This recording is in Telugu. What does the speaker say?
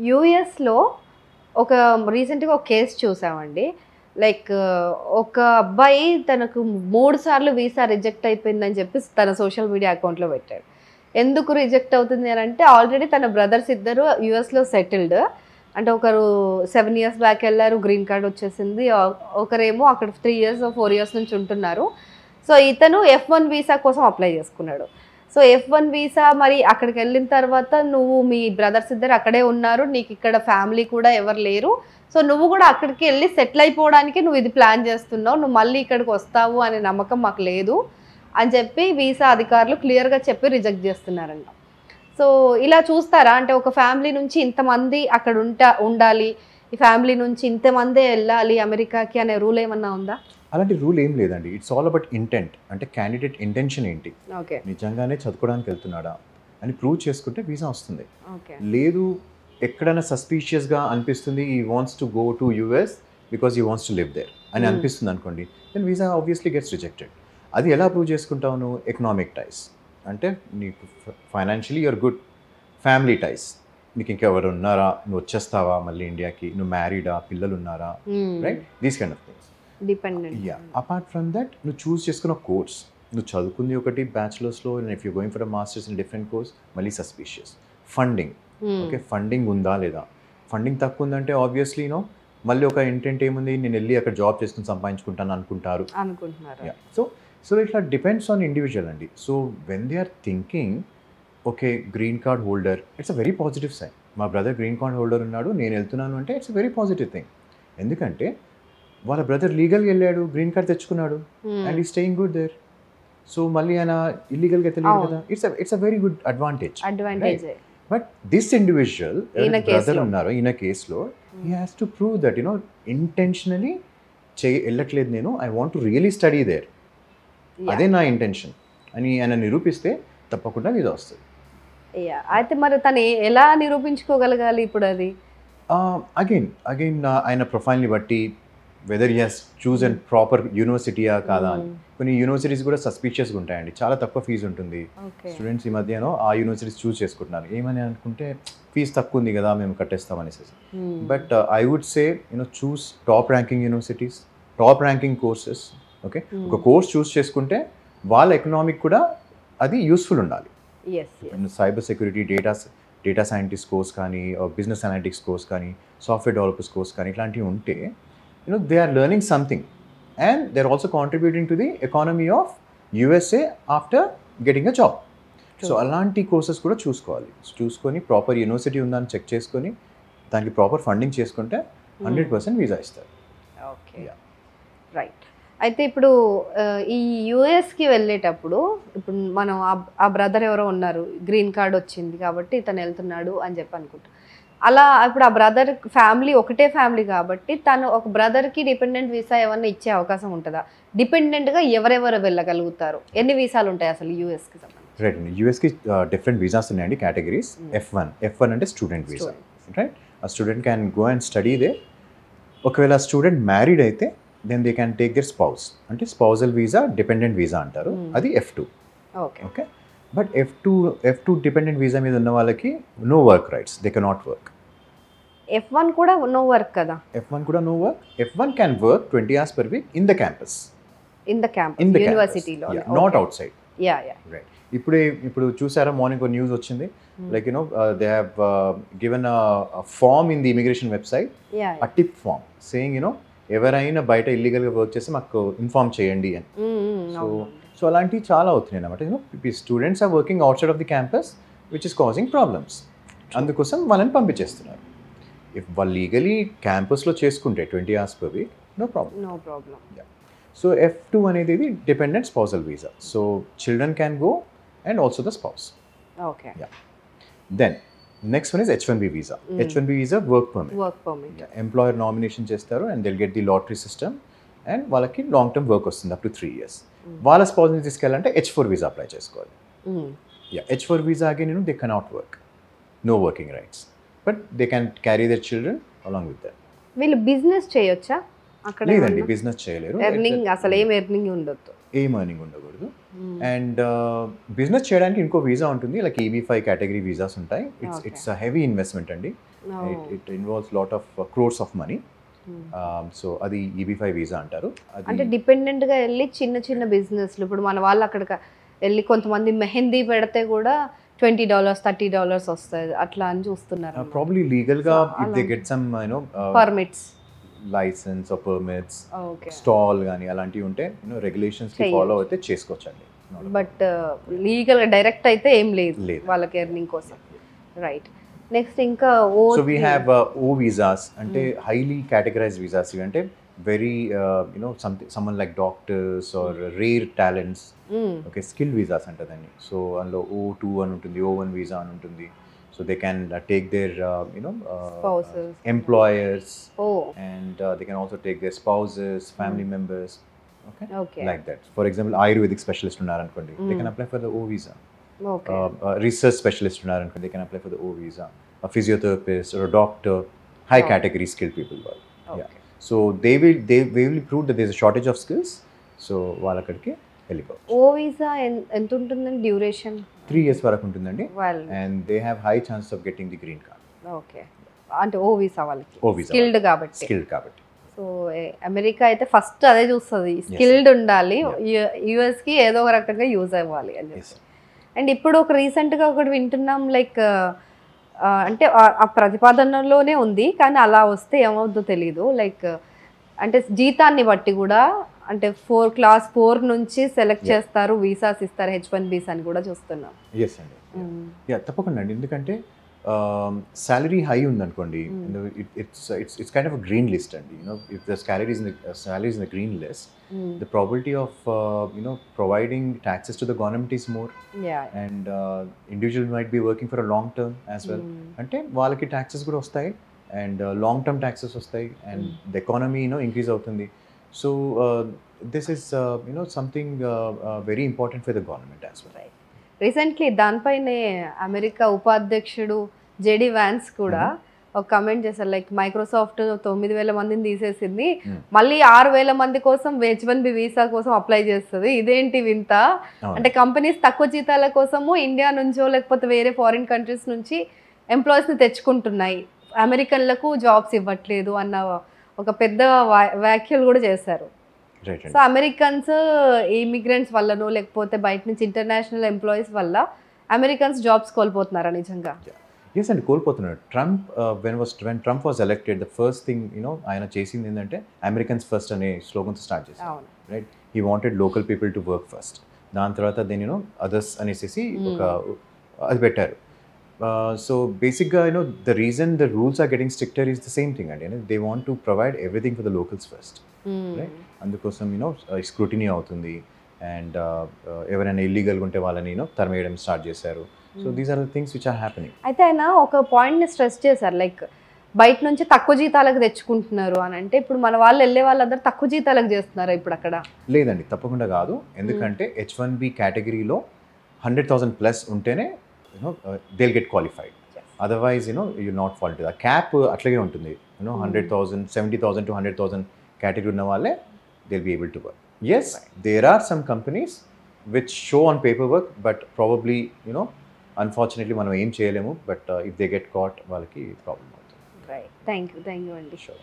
యూఎస్లో ఒక రీసెంట్గా ఒక కేసు చూసామండి. లైక్ ఒక అబ్బాయి తనకు 3 సార్లు వీసా రిజెక్ట్ అయిపోయిందని చెప్పి తన సోషల్ మీడియా అకౌంట్లో పెట్టాడు. ఎందుకు రిజెక్ట్ అవుతుంది అని అంటే ఆల్రెడీ తన బ్రదర్స్ ఇద్దరు యూఎస్లో సెటిల్డ్. అంటే ఒకరు 7 ఇయర్స్ బ్యాక్ వెళ్ళారు, గ్రీన్ కార్డ్ వచ్చేసింది. ఒకరేమో అక్కడ 3 ఇయర్స్ 4 ఇయర్స్ నుంచి ఉంటున్నారు. సో ఇతను F1 వీసా కోసం అప్లై చేసుకున్నాడు. సో F1 వీసా మరి అక్కడికి వెళ్ళిన తర్వాత నువ్వు మీ బ్రదర్స్ ఇద్దరు అక్కడే ఉన్నారు, నీకు ఇక్కడ ఫ్యామిలీ కూడా ఎవరు లేరు, సో నువ్వు కూడా అక్కడికి వెళ్ళి సెటిల్ అయిపోవడానికి నువ్వు ఇది ప్లాన్ చేస్తున్నావు, నువ్వు మళ్ళీ ఇక్కడికి వస్తావు అనే నమ్మకం మాకు లేదు అని చెప్పి వీసా అధికారులు క్లియర్గా చెప్పి రిజెక్ట్ చేస్తున్నారంట. సో ఇలా చూస్తారా అంటే ఒక ఫ్యామిలీ నుంచి ఇంతమంది అక్కడ ఉండాలి, ఈ ఫ్యామిలీ నుంచి ఇంతమందే వెళ్ళాలి అమెరికాకి అనే రూల్ ఏమన్నా ఉందా? అలాంటి రూల్ ఏం లేదండి. It's all about intent. అంటే క్యాండిడేట్ ఇంటెన్షన్ ఏంటి, నిజంగానే చదువుకోవడానికి వెళ్తున్నాడా అని ప్రూవ్ చేసుకుంటే వీసా వస్తుంది. లేదు ఎక్కడైనా సస్పీషియస్గా అనిపిస్తుంది he wants to go to US because he wants to live there అని అనిపిస్తుంది అనుకోండి, then visa obviously gets rejected. అది ఎలా ప్రూవ్ చేసుకుంటావు నువ్వు? ఎకనామిక్ టైస్, అంటే నీకు financially you are good. Family ties, నీకు ఇంకెవరు ఉన్నారా, నువ్వు వచ్చేస్తావా మళ్ళీ ఇండియాకి, నువ్వు మ్యారీడా, పిల్లలు ఉన్నారా, right, these kind of things. Apart from that నువ్వు చూస్ చేసుకున్న కోర్స్, నువ్వు చదువుకుంది ఒకటి బ్యాచులర్స్లో, if you going for a masters in different course మళ్ళీ సస్పీషియస్. ఫండింగ్, ఓకే, ఫండింగ్ ఉందా లేదా? ఫండింగ్ తక్కువ ఉందంటే ఆబ్వియస్లీ మళ్ళీ ఒక ఇంటెంట్ ఏముంది, నేను వెళ్ళి అక్కడ జాబ్ చేసుకుని సంపాదించుకుంటాను అనుకుంటున్నారు. సో ఇట్లా డిపెండ్స్ ఆన్ ఇండివిజువల్ అండి. So when they are thinking okay green card holder, it's a very positive sign. మా బ్రదర్ గ్రీన్ కార్డ్ హోల్డర్ ఉన్నాడు, నేను వెళ్తున్నాను అంటే it's a very positive thing. ఎందుకంటే వాళ్ళ బ్రదర్ లీగల్గా వెళ్ళాడు, గ్రీన్ కార్డ్ తెచ్చుకున్నాడు, and he staying good there. So మళ్ళీ ఆయన ఇల్లీగల్గా తెలియదు కదా, it's a very good advantage. But this individual brother ఉన్నారు ఈయన కేసులో, he has to prove that intentionally వెళ్ళట్లేదు, నేను I want to really study there, అదే నా ఇంటెన్షన్ అని ఆయన నిరూపిస్తే తప్పకుండా ఇది వస్తుంది. అయితే మరి తను ఎలా నిరూపించుకోగలగాలి ఇప్పుడు? అది అగైన్ ఆయన ప్రొఫైల్ని బట్టి, whether he has choose and proper యూనివర్సిటీయా కాదా అని. కొన్ని యూనివర్సిటీస్ కూడా సస్పీషియస్గా ఉంటాయండి, చాలా తక్కువ ఫీజు ఉంటుంది. స్టూడెంట్స్ ఈ మధ్యనో ఆ యూనివర్సిటీస్ చూస్ చేసుకుంటున్నారు, ఏమని అనుకుంటే ఫీజు తక్కువ ఉంది కదా మేము కట్టేస్తాం అనేసి. But I would say choose top ranking universities, top ranking courses. Okay, ఒక కోర్స్ చూస్ చేసుకుంటే వాళ్ళ ఎకనామిక్ కూడా అది యూస్ఫుల్ ఉండాలి. Cyber security, data scientist course కానీ, బిజినెస్ అనలిటిక్స్ కోర్స్ కానీ, సాఫ్ట్వేర్ డెవలపర్స్ కోర్స్ కానీ ఇట్లాంటివి ఉంటే they are learning something and they are also contributing to the economy of USA after getting a job. So అలాంటి కోర్సెస్ కూడా చూసుకొని ప్రాపర్ యూనివర్సిటీ ఉందని చెక్ చేసుకొని దానికి ప్రాపర్ ఫండింగ్ చేసుకుంటే 100% వీసా ఇస్తారు. Okay, right. అయితే ఇప్పుడు ఈ యూఎస్కి వెళ్ళేటప్పుడు ఇప్పుడు మనం ఆ బ్రదర్ ఎవరో ఉన్నారు, గ్రీన్ కార్డ్ వచ్చింది కాబట్టి తను వెళ్తున్నాడు అని చెప్పి అనుకుంటా. అలా ఇప్పుడు ఆ బ్రదర్ ఫ్యామిలీ ఒకటే ఫ్యామిలీ కాబట్టి తను ఒక బ్రదర్కి డిపెండెంట్ వీసా ఏమన్నా ఇచ్చే అవకాశం ఉంటుందా? డిపెండెంట్గా ఎవరెవరు వెళ్ళగలుగుతారు? ఎన్ని వీసాలు ఉంటాయి అసలు యూఎస్కి సంబంధించి? రైట్ అండి, యూఎస్కి డిఫరెంట్ వీసాస్ ఉన్నాయండి, కేటగిరీస్. F1 అంటే స్టూడెంట్ వీసా, రైట్. ఆ student can go and study they. ఒకవేళ స్టూడెంట్ మ్యారీడ్ అయితే then they can take their spouse, అంటే స్పౌజల్ వీసా, డిపెండెంట్ వీసా అంటారు, అది F2. Okay, but F2 dependent visa మీద ఉన్న వాళ్ళకి no work rights, they cannot work. F1 కూడా నో వర్క్ కదా? F1 కూడా no work. F1 can work 20 hours per week in the campus. In the యూనివర్సిటీలో, నాట్ అవుట్ సైడ్. రైట్. ఇప్పుడు చూసారా మార్నింగ్ ఒక న్యూస్ వచ్చింది, like they have given a form in the immigration website, a tip form saying ఎవరైనా బయట ఇల్లీగల్గా వర్క్ చేస్తే మాకు ఇన్ఫార్మ్ చేయండి అని. సో అలాంటివి చాలా అవుతున్నాయి అన్నమాట. Students are working outside of the campus which is causing problems. అందుకోసం వాళ్ళని పంపించేస్తున్నారు. ఇఫ్ వాళ్ళు లీగలీ క్యాంపస్లో చేసుకుంటే 20 hours per week, no problem. So F2 అనేది dependent spousal visa. So children can go and also the spouse. Okay, then next one is H1B visa. H1B visa work permit. Employer nomination చేస్తారు and they'll get the lottery system and వాళ్ళకి లాంగ్ టర్మ్ వర్క్ వస్తుంది అప్ టు 3 years. వాళ్ళ స్పౌస్ని తీసుకెళ్ళాలంటే H4 వీసా అప్లై చేసుకోవాలి. H4 visa again they cannot work, no working rights, but they can carry their children along with that. వీళ్ళు బిజినెస్ చేయొచ్చా? అక్కడ లేదండి, బిజినెస్ చేయలేరు, ఎర్నింగ్ అసలు ఏం ఎర్నింగ్ ఉండొద్దు, ఏం ఎర్నింగ్ ఉండకూడదు. అండ్ బిజినెస్ చేయడానికి ఇంకో వీసా ఉంటుంది, లైక్ EB-5 కేటగిరీ వీసాస్ ఉంటాయి. ఇట్స్ హెవీ ఇన్వెస్ట్మెంట్ అండి. It involves lot of crores of money. So అది EB-5 వీసా అంటారు. అంటే డిపెండెంట్ గా వెళ్ళి చిన్న చిన్న బిజినెస్లు, ఇప్పుడు మన వాళ్ళు అక్కడికి వెళ్ళి కొంతమంది మెహందీ పెడితే కూడా $20 $30 వస్తుంది అట్లా అని చూస్తున్నారు. ప్రాబ్లీ లీగల్ గా if they get some permits, license or permits, stall కానీ అలాంటివి ఉంటే రెగ్యులేషన్స్ కి ఫాలో అయితే చేసుకోవచ్చండి. బట్ లీగల్ డైరెక్ట్ అయితే ఏం లేదు వాళ్ళకి ఎర్నింగ్ కోసం. రైట్. నెక్స్ట్ ఇంకా so we have O visas, అంటే హైలీ కేటగరైజ్డ్ వీసాస్. ఇవి అంటే very common like doctors or rare talents, okay, skill visas అంటదండి. సో అందులో O2 అని ఉంటుంది, O1 వీసా అని ఉంటుంది. So they can take their spouses, employers, and they can also take their spouses, family members, okay, like that. For example, Ayurvedic specialist unnaru ankondi, they can apply for the O visa. Okay. Research specialist unnaru ankondi, they can apply for the O visa. A physiotherapist or a doctor, high category skilled people. Okay. Yeah. So they will prove that there is a shortage of skills. So వాళ్ళకి వెళ్ళిపోవచ్చు. O visa ఎంత ఉంటుందండి డ్యూరేషన్? 3 years వరకు ఉంటుందండి. And they have high chances of getting the green card. Okay. అంటే O visa వాళ్ళకి స్కిల్డ్ కాబట్టి. సో అమెరికా అయితే ఫస్ట్ అదే చూస్తుంది, స్కిల్డ్ ఉండాలి, US కి ఏదో ఒక రకంగా యూజ్ అవ్వాలి అని చెప్పి. అండ్ ఇప్పుడు ఒక రీసెంట్గా ఒకటి వింటున్నాం, లైక్ అంటే ఆ ప్రతిపాదనలోనే ఉంది కానీ అలా వస్తే ఏమవుతుందో తెలీదు. లైక్ అంటే జీతాన్ని బట్టి కూడా, అంటే క్లాస్ 4 నుంచి సెలెక్ట్ చేస్తారు, వీసాస్ ఇస్తారు, H1Bs అని కూడా చూస్తున్నాం. ఎస్ అండి, తప్పకుండా అండి. ఎందుకంటే సాలరీ హై ఉందనుకోండి, it's kind of green list అండి. If the salary is in the green list, the probability of providing taxes to the government is more. And individual might be working for a long term as well. Ante వాళ్ళకి taxes కూడా వస్తాయి, and long term taxes వస్తాయి, and the economy increase అవుతుంది. So this is something very important for the government as well. Right. Recently దానిపైనే అమెరికా ఉపాధ్యక్షుడు JD Vance కూడా ఒక కమెంట్ చేశారు, లైక్ మైక్రోసాఫ్ట్ 9,000 మందిని తీసేసింది, మళ్ళీ 6,000 మంది కోసం H1B వీసా కోసం అప్లై చేస్తుంది, ఇదేంటి వింత, అంటే కంపెనీస్ తక్కువ జీతాల కోసము ఇండియా నుంచో లేకపోతే వేరే ఫారిన్ కంట్రీస్ నుంచి ఎంప్లాయీస్ని తెచ్చుకుంటున్నాయి, అమెరికన్లకు జాబ్స్ ఇవ్వట్లేదు అన్న ఒక పెద్ద వ్యాఖ్యలు కూడా చేశారు. సో అమెరికన్స్ ఇమిగ్రెంట్స్ వల్లనో లేకపోతే బయట నుంచి ఇంటర్నేషనల్ ఎంప్లాయీస్ వల్ల అమెరికన్స్ జాబ్స్ కోల్పోతున్నారా నిజంగా? ఎస్ అండి, కోల్పోతున్నాడు. Trump when Trump was elected, the first thing ఆయన చేసింది ఏంటంటే అమెరికన్స్ ఫస్ట్ అనే స్లోగన్స్ స్టార్ట్ చేశారు. Right, he wanted local people to work first. దాని తర్వాత దెన్ అదర్స్ అనేసి ఒక అది పెట్టారు. సో బేసిక్గా the reason the rules are getting stricter is the same thing అండి. They want to provide everything for the locals first. Right, అందుకోసం స్క్రూటినీ అవుతుంది, అండ్ ఎవరైనా ఇల్లీగల్గా ఉంటే వాళ్ళని తరిమేయడం స్టార్ట్ చేశారు. So these are the things which are happening. అయితే ఆయన ఒక పాయింట్ని స్ట్రెస్ చేశారు, లైక్ బయట నుంచి తక్కువ జీతాలకు తెచ్చుకుంటున్నారు అని. అంటే ఇప్పుడు మన వాళ్ళు వెళ్ళే వాళ్ళందరూ తక్కువ జీతాలకు చేస్తున్నారా ఇప్పుడు అక్కడ? లేదండి, తప్పకుండా కాదు. ఎందుకంటే H1B కేటగిరీలో 100,000 ప్లస్ ఉంటేనే they'll get qualified. Otherwise you'll not fall into that. Cap అట్లాగే ఉంటుంది. 100,000 70,000 to 100,000 కేటగిరీ ఉన్న వాళ్ళే they'll be able to work. Yes, there are some companies which show on paperwork, but probably unfortunately మనం ఏం చేయలేము. But if they get caught, వాళ్ళకి ప్రాబ్లం అవుతుంది. రైట్, థ్యాంక్ యూ అండి. Sure.